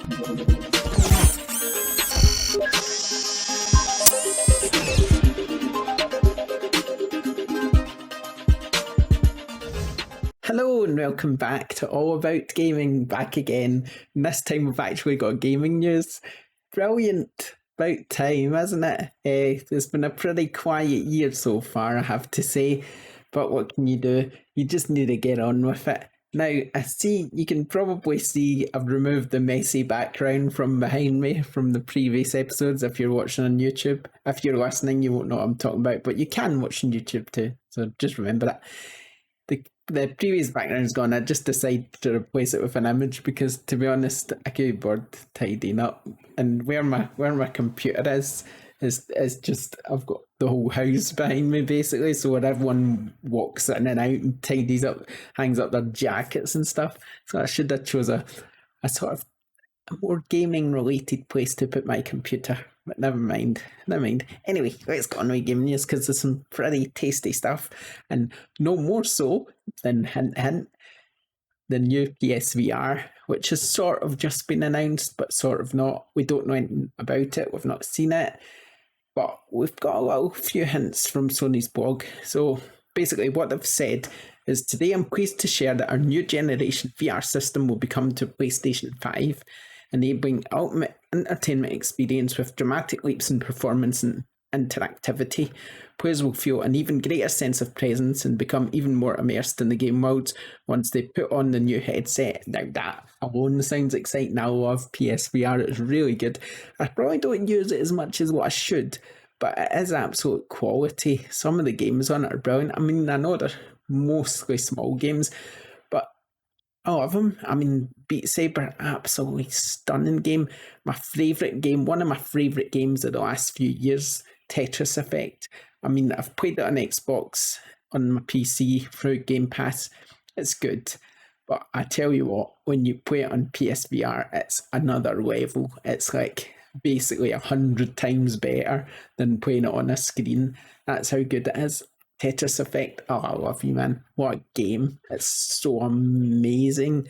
Hello and welcome back to All About Gaming, back again. And this time we've actually got gaming news. Brilliant. About time, isn't it? It's been a pretty quiet year so far, I have to say. But what can you do? You just need to get on with it. Now, I see, you can probably see I've removed the messy background from behind me from the previous episodes if you're watching on YouTube. If you're listening, you won't know what I'm talking about, but you can watch on YouTube too, so just remember that. The previous background is gone. I just decided to replace it with an image because, to be honest, I could be bored tidying up. And where my computer is just, I've got the whole house behind me basically. So where everyone walks in and out and tidies up, hangs up their jackets and stuff. So I should have chose a sort of a more gaming related place to put my computer. But never mind. Anyway, let's get on with gaming news because there's some pretty tasty stuff. And no more so than, hint, the new PSVR, which has sort of just been announced, but sort of not. We don't know anything about it. We've not seen it. But we've got a little few hints from Sony's blog. So basically what they've said is, today I'm pleased to share that our new generation VR system will become to PlayStation 5, enabling ultimate entertainment experience with dramatic leaps in performance and interactivity. Players will feel an even greater sense of presence and become even more immersed in the game worlds once they put on the new headset. Now that alone sounds exciting. I love PSVR, it's really good. I probably don't use it as much as what I should, but it is absolute quality. Some of the games on it are brilliant. I mean, I know they're mostly small games, but I love them. I mean, Beat Saber, absolutely stunning game. My favourite game, one of my favourite games of the last few years, Tetris Effect. I mean, I've played it on Xbox, on my PC, through Game Pass. It's good. But I tell you what, when you play it on PSVR, it's another level. It's like basically 100 times better than playing it on a screen. That's how good it is. Tetris Effect, oh, I love you, man. What a game. It's so amazing.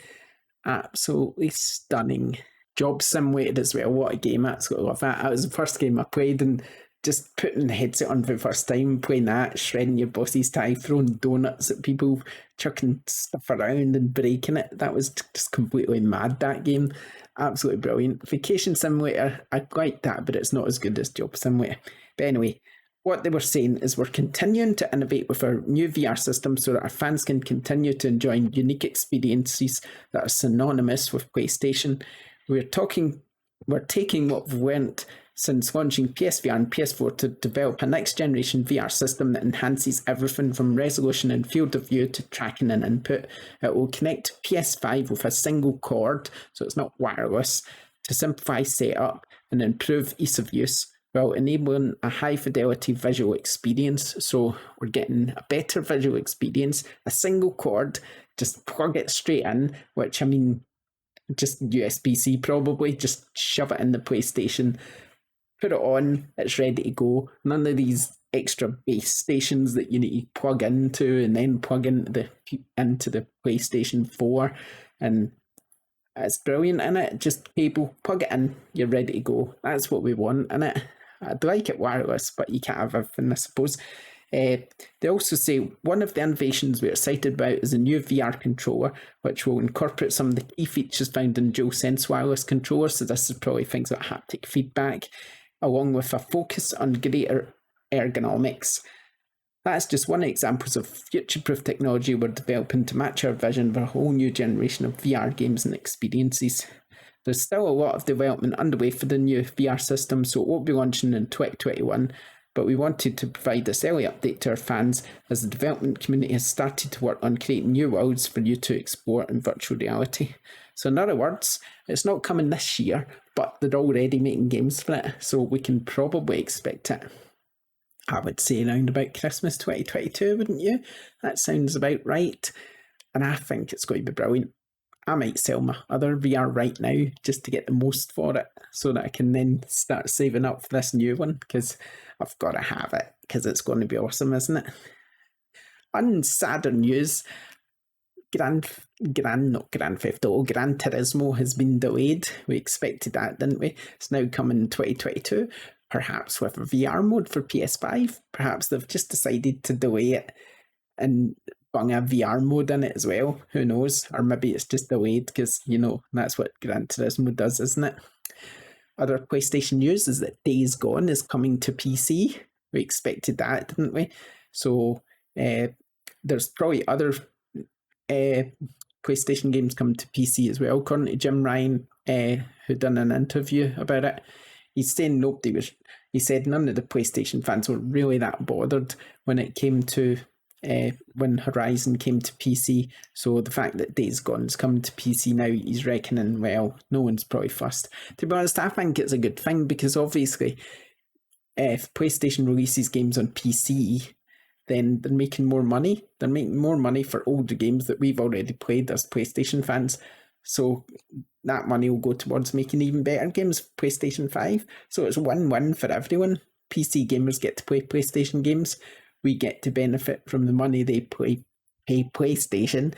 Absolutely stunning. Job Simulator as well, what a game. I absolutely love that. That was the first game I played, and just putting the headset on for the first time, playing that, shredding your boss's tie, throwing donuts at people, chucking stuff around and breaking it. That was just completely mad, that game. Absolutely brilliant. Vacation Simulator, I like that, but it's not as good as Job Simulator. But anyway, what they were saying is, we're continuing to innovate with our new VR system so that our fans can continue to enjoy unique experiences that are synonymous with PlayStation. We're taking what we've learnt since launching PSVR and PS4 to develop a next generation VR system that enhances everything from resolution and field of view to tracking and input. It will connect PS5 with a single cord, so it's not wireless, to simplify setup and improve ease of use, while enabling a high-fidelity visual experience. So we're getting a better visual experience, a single cord, just plug it straight in, which, I mean, just USB-C probably, just shove it in the PlayStation, put it on, it's ready to go. None of these extra base stations that you need to plug into and then plug into the PlayStation 4. And it's brilliant, innit? Just cable, plug it in, you're ready to go. That's what we want, innit? I'd like it wireless, but you can't have everything, I suppose. They also say one of the innovations we're excited about is a new VR controller, which will incorporate some of the key features found in DualSense wireless controllers. So this is probably things like haptic feedback, along with a focus on greater ergonomics. That's just one example of future-proof technology we're developing to match our vision for a whole new generation of VR games and experiences. There's still a lot of development underway for the new VR system, so it won't be launching in 2021, but we wanted to provide this early update to our fans as the development community has started to work on creating new worlds for you to explore in virtual reality. So in other words, it's not coming this year, but they're already making games for it, so we can probably expect it. I would say around about Christmas 2022, wouldn't you? That sounds about right. And I think it's going to be brilliant. I might sell my other VR right now just to get the most for it so that I can then start saving up for this new one, because I've got to have it because it's going to be awesome, isn't it? On sadder news, Gran Turismo has been delayed. We expected that, didn't we? It's now coming in 2022, perhaps with a VR mode for PS5. Perhaps they've just decided to delay it and bung a VR mode in it as well. Who knows? Or maybe it's just delayed because, that's what Gran Turismo does, isn't it? Other PlayStation news is that Days Gone is coming to PC. We expected that, didn't we? So there's probably other PlayStation games coming to PC as well. According to Jim Ryan, who done an interview about it, he's saying he said none of the PlayStation fans were really that bothered when it came to when Horizon came to PC. So the fact that Days Gone's coming to PC now, he's reckoning, well, no one's probably fussed. To be honest, I think it's a good thing because obviously if PlayStation releases games on PC, then they're making more money. They're making more money for older games that we've already played as PlayStation fans. So that money will go towards making even better games for PlayStation 5. So it's win-win for everyone. PC gamers get to play PlayStation games. We get to benefit from the money they pay PlayStation.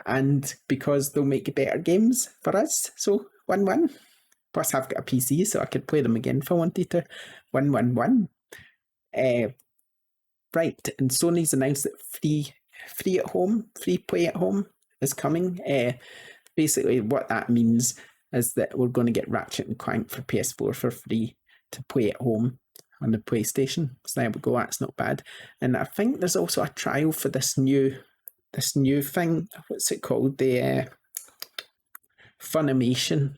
And because they'll make better games for us. So win-win. Plus I've got a PC, so I could play them again if I wanted to. Win-win-win. Right, and Sony's announced that free play at home is coming. Basically, what that means is that we're going to get Ratchet and Clank for PS4 for free to play at home on the PlayStation. So there we go, that's not bad. And I think there's also a trial for this new thing. What's it called? The Funimation,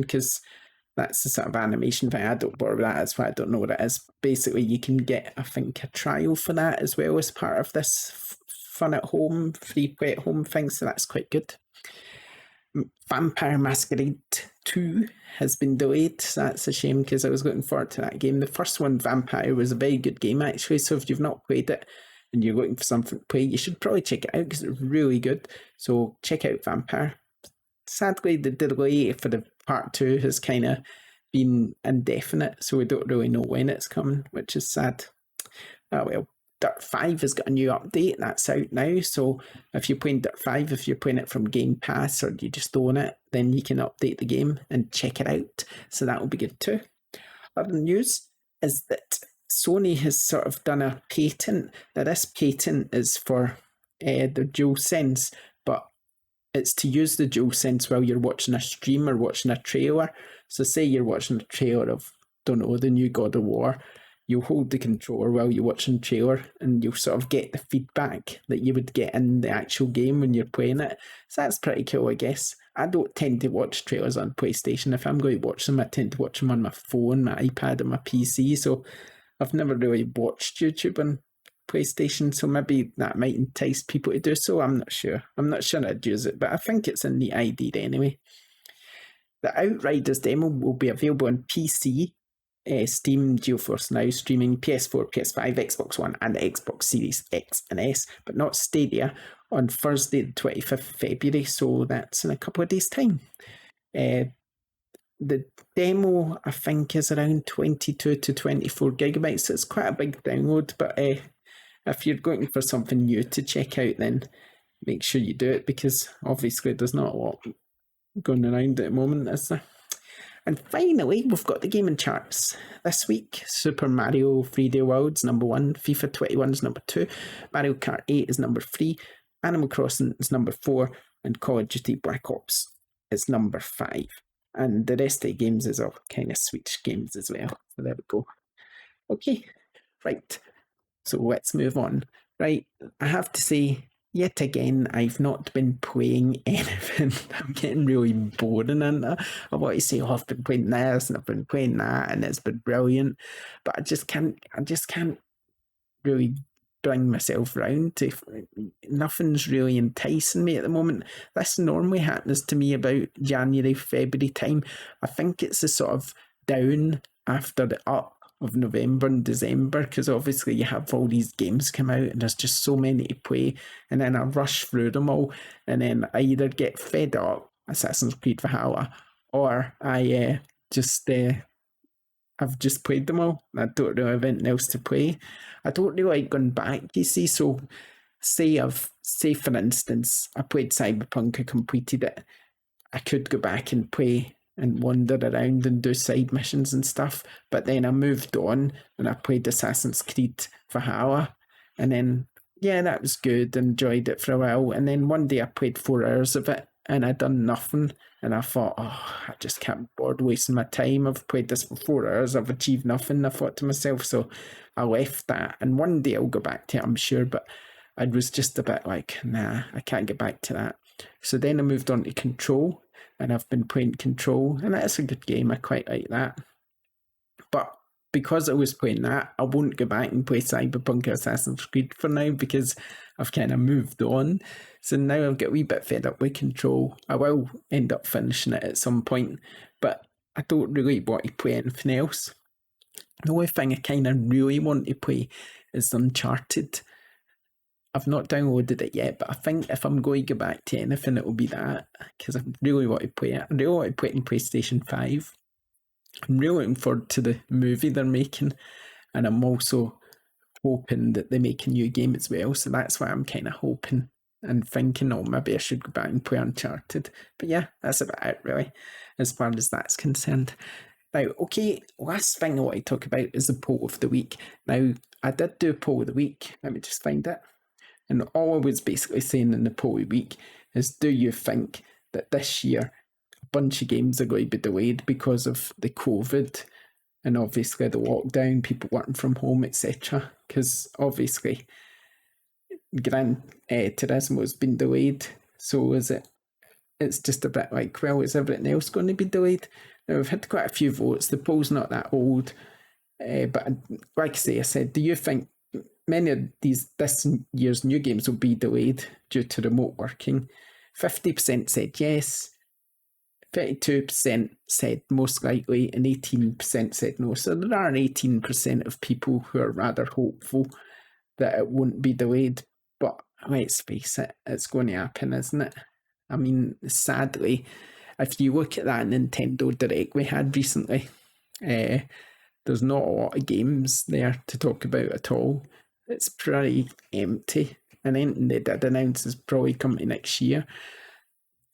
because that's the sort of animation thing. I don't bother with that, that's why I don't know what it is. Basically, you can get, I think, a trial for that as well as part of this fun at home, free play at home thing, so that's quite good. Vampire Masquerade 2 has been delayed, so that's a shame because I was looking forward to that game. The first one, Vampire, was a very good game actually, so if you've not played it and you're looking for something to play, you should probably check it out because it's really good. So check out Vampire. Sadly, the delay for the part 2 has kind of been indefinite, so we don't really know when it's coming, which is sad. Oh well. Dirt 5 has got a new update, that's out now, so if you're playing Dirt 5, if you're playing it from Game Pass or you just own it, then you can update the game and check it out, so that will be good too. Other news is that Sony has sort of done a patent. Now this patent is for the DualSense, but it's to use the DualSense while you're watching a stream or watching a trailer. So say you're watching a trailer of, don't know, the new God of War, you'll hold the controller while you're watching the trailer and you'll sort of get the feedback that you would get in the actual game when you're playing it. So that's pretty cool, I guess. I don't tend to watch trailers on PlayStation. If I'm going to watch them, I tend to watch them on my phone, my iPad, and my PC. So I've never really watched YouTube on PlayStation, so maybe that might entice people to do so. I'm not sure. I'm not sure I'd use it, but I think it's a neat idea anyway. The Outriders demo will be available on PC, Steam, GeForce Now, streaming PS4, PS5, Xbox One, and Xbox Series X and S, but not Stadia, on Thursday, the 25th of February, so that's in a couple of days' time. The demo, I think, is around 22 to 24 gigabytes, so it's quite a big download, but if you're looking for something new to check out, then make sure you do it, because obviously there's not a lot going around at the moment, is there? And finally, we've got the gaming charts this week. Super Mario 3D World's number 1, FIFA 21 is number 2, Mario Kart 8 is number 3, Animal Crossing is number 4, and Call of Duty Black Ops is number 5. And the rest of the games is all kind of Switch games as well. So there we go. Okay, right. So let's move on. Right, I have to say, yet again, I've not been playing anything. I'm getting really boring, and I want to say, oh, I've been playing this and I've been playing that, and it's been brilliant. But I just can't really bring myself round to. Nothing's really enticing me at the moment. This normally happens to me about January, February time. I think it's a sort of down after the up of November and December, because obviously you have all these games come out and there's just so many to play, and then I rush through them all, and then I either get fed up, Assassin's Creed Valhalla, or I I've just played them all. I don't really have anything else to play. I don't really like going back, you see, so say for instance, I played Cyberpunk, I completed it. I could go back and play and wander around and do side missions and stuff. But then I moved on and I played Assassin's Creed Valhalla. And then, yeah, that was good. Enjoyed it for a while. And then one day I played 4 hours of it and I'd done nothing. And I thought, oh, I just can't be bored wasting my time. I've played this for 4 hours. I've achieved nothing. I thought to myself. So I left that. And one day I'll go back to it, I'm sure. But I was just a bit like, nah, I can't get back to that. So then I moved on to Control. And I've been playing Control, and that's a good game. I quite like that. But because I was playing that, I won't go back and play Cyberpunk or Assassin's Creed for now because I've kind of moved on. So now I've got a wee bit fed up with Control. I will end up finishing it at some point, but I don't really want to play anything else. The only thing I kind of really want to play is Uncharted. I've not downloaded it yet, but I think if I'm going to go back to anything, it will be that, because I really want to play it. I really want to play it in PlayStation 5. I'm really looking forward to the movie they're making, and I'm also hoping that they make a new game as well, so that's why I'm kind of hoping and thinking, oh, maybe I should go back and play Uncharted. But yeah, that's about it, really, as far as that's concerned. Now, okay, last thing I want to talk about is the poll of the week. Now, I did do a poll of the week. Let me just find it. And all I was basically saying in the poll week is, do you think that this year a bunch of games are going to be delayed because of the COVID and obviously the lockdown, people working from home, etc.? Because obviously Gran Turismo has been delayed. So is it? It's just a bit like, well, is everything else going to be delayed? Now, we've had quite a few votes. The poll's not that old. But like I said, do you think many of this year's new games will be delayed due to remote working? 50% said yes, 32% said most likely, and 18% said no. So there are 18% of people who are rather hopeful that it won't be delayed. But let's face it, it's going to happen, isn't it? I mean, sadly, if you look at that Nintendo Direct we had recently, there's not a lot of games there to talk about at all. It's pretty empty. And anything they did announce is probably coming next year.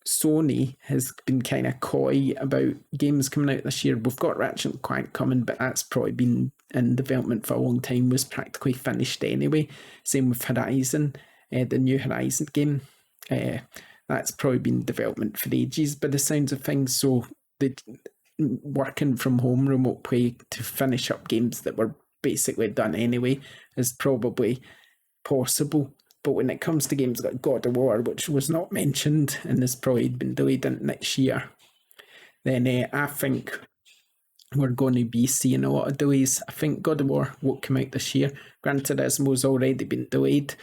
Sony has been kind of coy about games coming out this year. We've got Ratchet & Clank coming, but that's probably been in development for a long time, was practically finished anyway. Same with Horizon, the new Horizon game. That's probably been in development for ages by the sounds of things. So the working from home remote play to finish up games that were basically done anyway is probably possible. But when it comes to games like God of War, which was not mentioned and has probably been delayed into next year, then I think we're going to be seeing a lot of delays. I think God of War won't come out this year. Gran Turismo's already been delayed.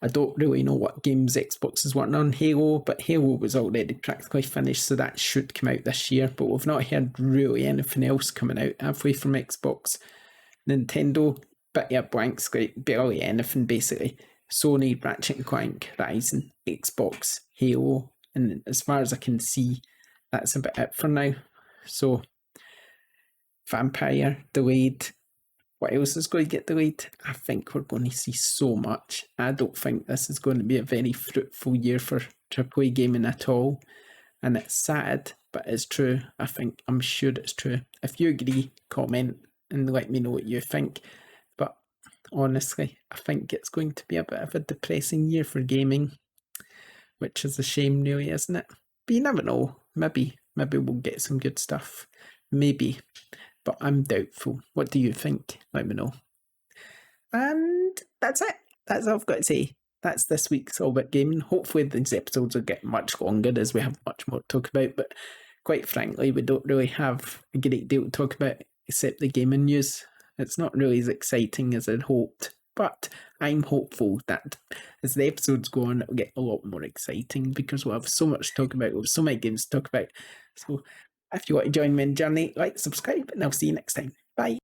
I don't really know what games Xbox is working on. Halo, but Halo was already practically finished, so that should come out this year. But we've not heard really anything else coming out halfway from Xbox. Nintendo, bit of a blank slate, barely anything basically. Sony, Ratchet & Clank, Horizon, Xbox, Halo, and as far as I can see, that's about it for now. So, Vampire, delayed. What else is going to get delayed? I think we're going to see so much. I don't think this is going to be a very fruitful year for AAA gaming at all. And it's sad, but it's true. I'm sure it's true. If you agree, comment and let me know what you think. But honestly, I think it's going to be a bit of a depressing year for gaming, which is a shame really, isn't it? But you never know. Maybe we'll get some good stuff. Maybe. But I'm doubtful. What do you think? Let me know. And that's it. That's all I've got to say. That's this week's All About Gaming. Hopefully these episodes will get much longer as we have much more to talk about. But quite frankly, we don't really have a great deal to talk about except the gaming news. It's not really as exciting as I'd hoped. But I'm hopeful that as the episodes go on, it'll get a lot more exciting because we'll have so much to talk about. We'll have so many games to talk about. So if you want to join me in the journey, like, subscribe, and I'll see you next time. Bye.